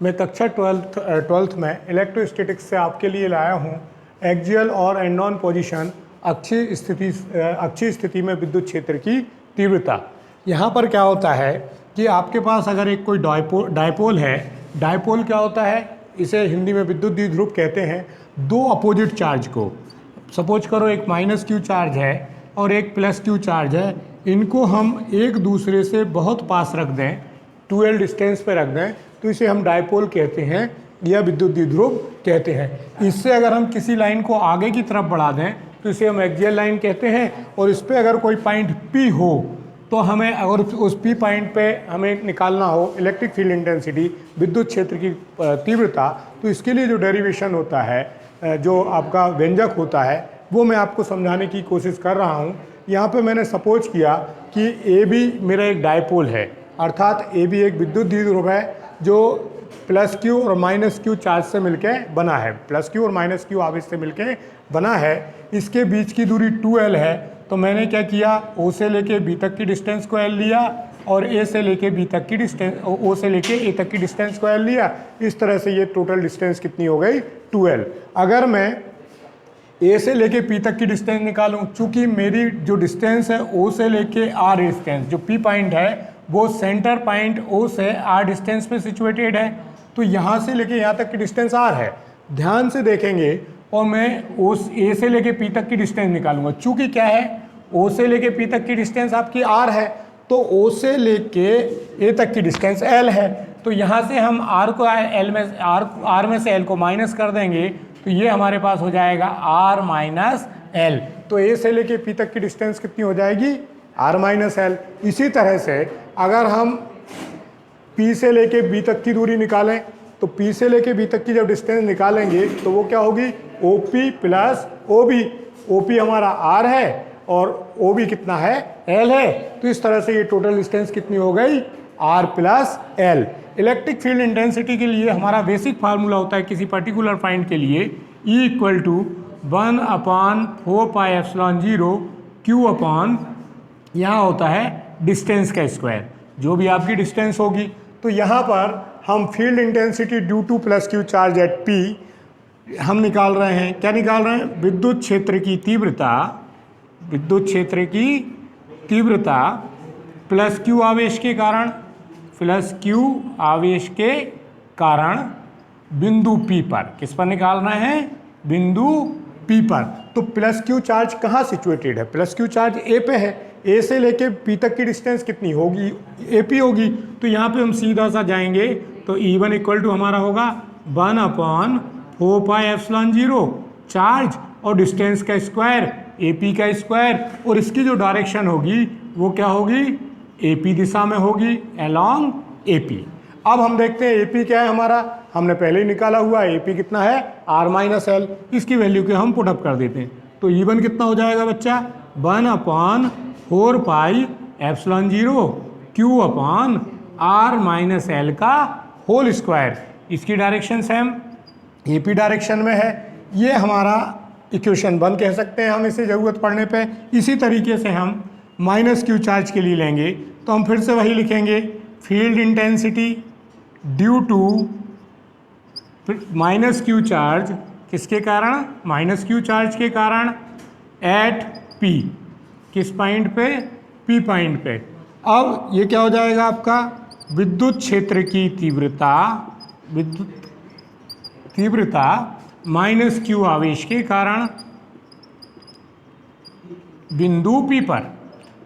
मैं कक्षा 12th में इलेक्ट्रोस्टैटिक्स से आपके लिए लाया हूँ एक्सियल और एंड ऑन पोजीशन अक्षीय स्थिति में विद्युत क्षेत्र की तीव्रता। यहाँ पर क्या होता है कि आपके पास अगर एक कोई डायपोल है, डायपोल क्या होता है, इसे हिंदी में विद्युत द्विध्रुव कहते हैं। दो अपोजिट चार्ज को, सपोज करो एक -q चार्ज है और एक +q चार्ज है, इनको हम एक दूसरे से बहुत पास रख दें, 2l डिस्टेंस पे रख दें, तो इसे हम डायपोल कहते हैं या विद्युत द्विध्रुव कहते हैं। इससे अगर हम किसी लाइन को आगे की तरफ बढ़ा दें तो इसे हम एक्सियल लाइन कहते हैं। और इस पर अगर कोई पॉइंट P हो तो हमें अगर उस P पॉइंट पे हमें निकालना हो इलेक्ट्रिक फील्ड इंटेंसिटी, विद्युत क्षेत्र की तीव्रता, तो इसके लिए जो डेरिवेशन होता है, जो आपका व्यंजक होता है, वो मैं आपको समझाने की कोशिश कर रहा हूँ। यहाँ पे मैंने सपोज किया कि AB मेरा एक डायपोल है, अर्थात AB एक विद्युत द्विध्रुव है जो +q और -q चार्ज से मिलके बना है, +q और -q आवेश से मिलके बना है। इसके बीच की दूरी 2l है, तो मैंने क्या किया, O से लेके B तक की डिस्टेंस को l लिया और A से लेके B तक की डिस्टेंस, O से लेके A तक की डिस्टेंस को l लिया। इस तरह से ये टोटल डिस्टेंस कितनी हो गई, 2l। अगर मैं A से लेके P तक की डिस्टेंस निकालूं, चूंकि मेरी जो डिस्टेंस है O से लेके R डिस्टेंस, जो P पॉइंट है वो सेंटर पॉइंट O से R डिस्टेंस पे सिचुएटेड है, तो यहाँ से लेके यहाँ तक की डिस्टेंस R है। ध्यान से देखेंगे और मैं A से लेके P तक की डिस्टेंस निकालूंगा। चूंकि क्या है, O से लेके P तक की डिस्टेंस आपकी R है, तो O से लेके A तक की डिस्टेंस L है, तो यहाँ से हम R को R में से L को माइनस कर देंगे, तो ये हमारे पास हो जाएगा R माइनस L। तो A से लेके P तक की डिस्टेंस कितनी हो जाएगी, R माइनस L। इसी तरह से अगर हम P से लेके B तक की दूरी निकालें, तो P से लेके B तक की जब डिस्टेंस निकालेंगे तो वो क्या होगी, OP प्लस OB। OP हमारा R है और OB कितना है, L है। तो इस तरह से ये टोटल डिस्टेंस कितनी हो गई, R plus L। Electric field intensity के लिए हमारा बेसिक फार्मूला होता है किसी पर्टिकुलर पॉइंट के लिए, E equal to 1/4πε0 Q upon, यहाँ होता है डिस्टेंस का स्क्वायर, जो भी आपकी डिस्टेंस होगी। तो यहाँ पर हम field intensity due to +q charge at P हम निकाल रहे हैं। क्या निकाल रहे हैं, विद्युत क्षेत्र की तीव्रता, विद्युत क्षेत्र की तीव्रता +q आवेश के कारण, +q आवेश के कारण बिंदु P पर। किस पर निकाल रहे हैं, बिंदु P पर। तो +q चार्ज कहाँ सिचुएटेड है, +q चार्ज A पे है। A से लेके P तक की डिस्टेंस कितनी होगी, AP होगी। तो यहाँ पे हम सीधा सा जाएंगे, तो E1 इक्वल टू हमारा होगा 1/4πε0 चार्ज और डिस्टेंस का स्क्वायर, AP का स्क्वायर, और इसकी जो डायरेक्शन होगी वो क्या होगी, AP दिशा में होगी, अलोंग AP। अब हम देखते हैं AP क्या है हमारा, हमने पहले ही निकाला हुआ है, AP कितना है, R माइनस L। इसकी वैल्यू के हम पुटअप कर देते हैं, तो E1 कितना हो जाएगा बच्चा, 1/4πε0 Q upon R minus L का होल स्क्वायर। इसकी डायरेक्शन सेम AP डायरेक्शन में है। ये हमारा इक्वेशन 1 कह सकते हैं हम इसे ज़रूरत पड़ने पे। इसी तरीके से हम -q चार्ज के लिए लेंगे, तो हम फिर से वही लिखेंगे, field intensity due to -q charge, किसके कारण, -q चार्ज के कारण, एट P, किस पॉइंट पे, P पॉइंट पे। अब ये क्या हो जाएगा आपका, विद्युत क्षेत्र की तीव्रता, विद्युत तीव्रता -q आवेश के कारण बिंदु P पर।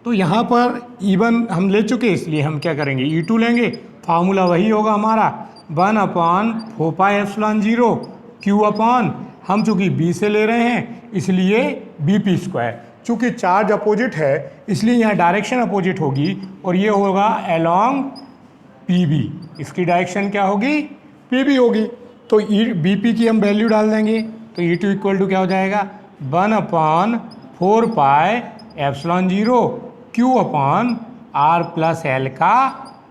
तो यहाँ पर E1 हम ले चुके, इसलिए हम क्या करेंगे, E2 लेंगे। फार्मूला वही होगा हमारा, 1/4πε0 Q अपॉन, हम चूँकि B से ले रहे हैं इसलिए BP स्क्वायर। चूँकि चार्ज अपोजिट है इसलिए यहाँ डायरेक्शन अपोजिट होगी, और ये होगा अलोंग PB। इसकी डायरेक्शन क्या होगी, PB होगी। तो BP की हम वैल्यू डाल देंगे, तो E2 इक्वल टू क्या हो जाएगा, 1/4πε0 Q upon R plus L का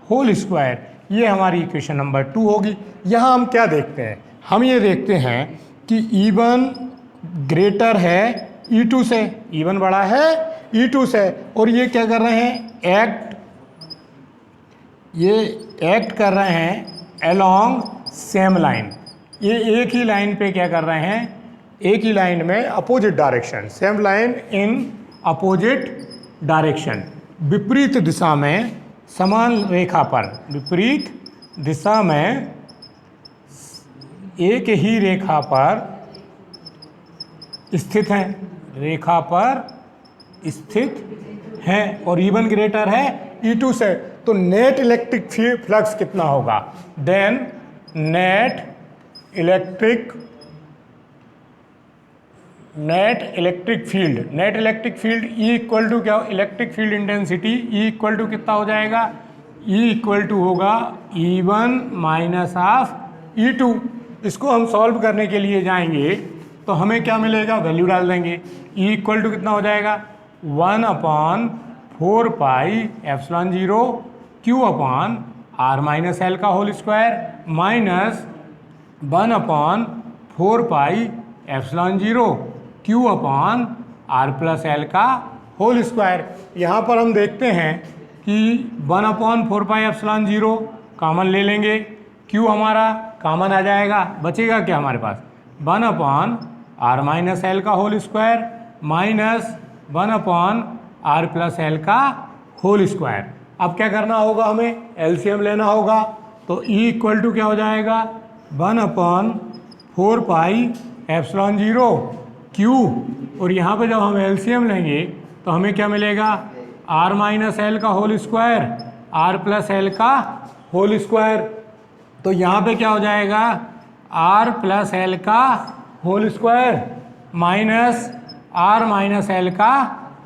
होल स्क्वायर। ये हमारी इक्वेशन नंबर 2 होगी। यहाँ हम क्या देखते हैं, हम ये देखते हैं कि E1 ग्रेटर है E2 से, E1 बड़ा है E2 से, और ये क्या कर रहे हैं, ये एक्ट कर रहे हैं along सेम लाइन, ये एक ही लाइन पे क्या कर रहे हैं, एक ही लाइन में opposite direction, same line in opposite direction, विपरीत दिशा में समान रेखा पर, विपरीत दिशा में एक ही रेखा पर स्थित हैं, रेखा पर स्थित है और E1 ग्रेटर है E2 से, तो नेट इलेक्ट्रिक फ्लक्स कितना होगा, then net electric field E equal to क्या, electric field intensity E equal to कितना हो जाएगा, E इक्वल टू होगा E1 माइनस ऑफ E2। इसको हम सॉल्व करने के लिए जाएंगे तो हमें क्या मिलेगा, वैल्यू डाल देंगे, E इक्वल टू कितना हो जाएगा 1/4 pi epsilon 0 Q upon R minus L का whole square minus 1/4 pi epsilon 0 Q upon R plus L का होल स्क्वायर। यहाँ पर हम देखते हैं कि 1/4 पाई एप्सिलॉन 0 कॉमन ले लेंगे, Q हमारा कॉमन आ जाएगा, बचेगा क्या हमारे पास 1/R माइनस L का whole square minus 1/R plus L का होल स्क्वायर। अब क्या करना होगा, हमें एलसीएम लेना होगा, तो E इक्वल टू क्या हो जाएगा 1/4 पाई एप्सिलॉन 0 Q, और यहाँ पे जब हम एलसीएम लेंगे तो हमें क्या मिलेगा R माइनस L का whole square R plus L का होल स्क्वायर। तो यहाँ पे क्या हो जाएगा R प्लस L का whole square minus R minus L का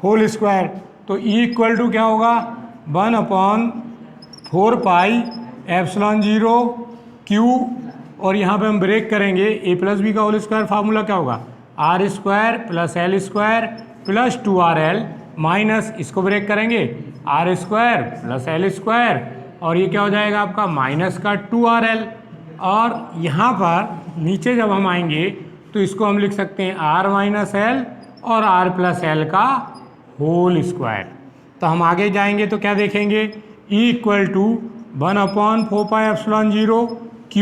होल स्क्वायर। तो E इक्वल टू क्या होगा 1/4 पाई एप्सिलॉन 0 Q, और यहाँ पे हम ब्रेक करेंगे A प्लस बी का होल स्क्वायर, फार्मूला क्या होगा R square plus L square plus 2RL minus, इसको ब्रेक करेंगे R square plus L square, और ये क्या हो जाएगा आपका माइनस का 2RL, और यहाँ पर नीचे जब हम आएंगे तो इसको हम लिख सकते हैं R माइनस L और R प्लस L का होल स्क्वायर। तो हम आगे जाएंगे तो क्या देखेंगे E equal to 1/4 pi epsilon 0 Q,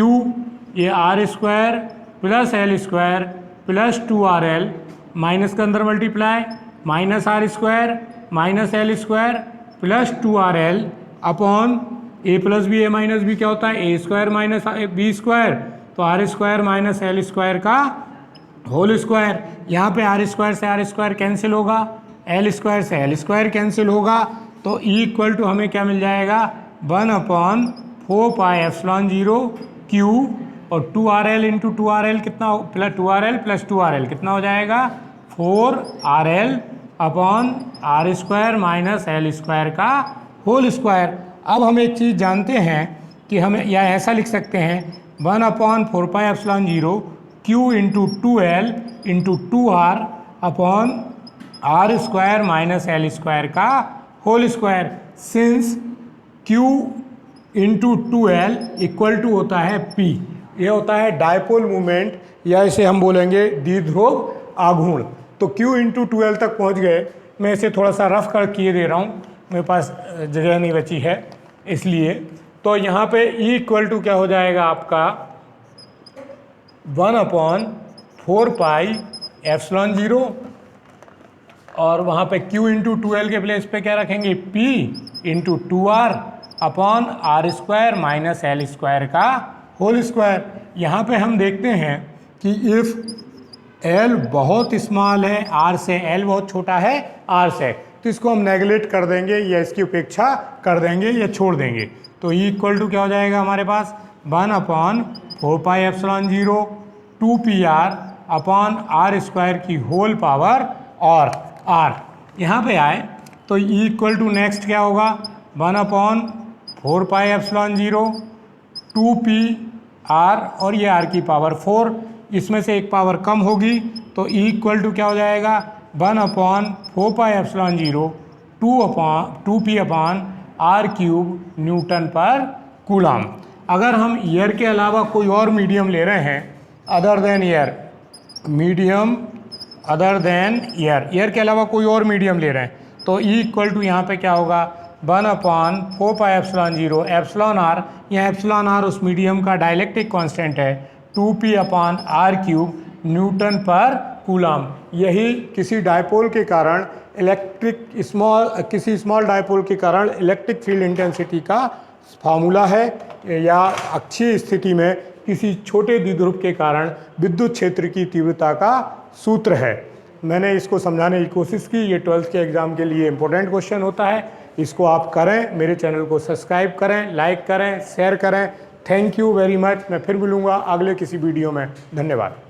ये R square plus L square plus 2RL minus के अंदर multiply minus R square minus L square plus 2RL upon A plus B A minus B क्या होता है A square minus B square, तो R square minus L square का whole square. यहाँ पे R square से R स्क्वायर कैंसिल होगा, L square से L स्क्वायर कैंसिल होगा, तो E इक्वल टू हमें क्या मिल जाएगा 1/4 पाई एप्सिलॉन 0 Q, और 2RL इंटू 2RL कितना प्लस 2RL प्लस 2RL कितना हो जाएगा 4RL upon R square minus L square का होल स्क्वायर। अब हम एक चीज़ जानते हैं कि हमें या ऐसा लिख सकते हैं 1/4 pi epsilon 0 Q into 2L into 2R upon R square minus L square का whole square, since Q into 2L equal to होता है P, ये होता है डायपोल मूवमेंट, या इसे हम बोलेंगे द्विध्रुव आघूर्ण। तो Q इंटू 2L तक पहुंच गए, मैं इसे थोड़ा सा रफ कर किए दे रहा हूँ, मेरे पास जगह नहीं बची है इसलिए। तो यहाँ पे E इक्वल टू क्या हो जाएगा आपका 1/4 पाई एप्सिलॉन 0, और वहाँ पे Q इंटू 2L के प्लेस पे क्या रखेंगे P into 2R upon R square minus L square का होल स्क्वायर। यहाँ पे हम देखते हैं कि इफ़ L बहुत स्मॉल है R से, L बहुत छोटा है R से, तो इसको हम नेगलेक्ट कर देंगे या इसकी उपेक्षा कर देंगे या छोड़ देंगे। तो E इक्वल टू क्या हो जाएगा हमारे पास 1/4 pi epsilon 0 2PR upon R square की होल पावर और R। यहाँ पे आए तो E इक्वल टू नेक्स्ट क्या होगा 1/4 पाई एप्सिलॉन 0 2PR, और ये R की पावर 4, इसमें से एक पावर कम होगी, तो E इक्वल टू क्या हो जाएगा 1/4 pi epsilon 0 2P upon R cube Newton पर कूलम। अगर हम ईयर के अलावा कोई और मीडियम ले रहे हैं other than year, medium other than year, year के अलावा कोई और मीडियम ले रहे हैं, तो E इक्वल टू यहाँ पे क्या होगा 1/4πε0 एप्सिलॉन आर, यहाँ एप्सिलॉन आर उस मीडियम का डाइलेक्ट्रिक कांस्टेंट है, 2p/r³ न्यूटन पर कूलम। यही किसी डायपोल के कारण किसी स्मॉल डायपोल के कारण इलेक्ट्रिक फील्ड इंटेंसिटी का फार्मूला है, या अक्षीय स्थिति में किसी छोटे द्विध्रुव के कारण विद्युत क्षेत्र की तीव्रता का सूत्र है। मैंने इसको समझाने की कोशिश की। ये 12th के एग्ज़ाम के लिए इंपॉर्टेंट क्वेश्चन होता है। इसको आप करें, मेरे चैनल को सब्सक्राइब करें, लाइक करें, शेयर करें। Thank you very much. मैं फिर मिलूँगा अगले किसी वीडियो में। धन्यवाद।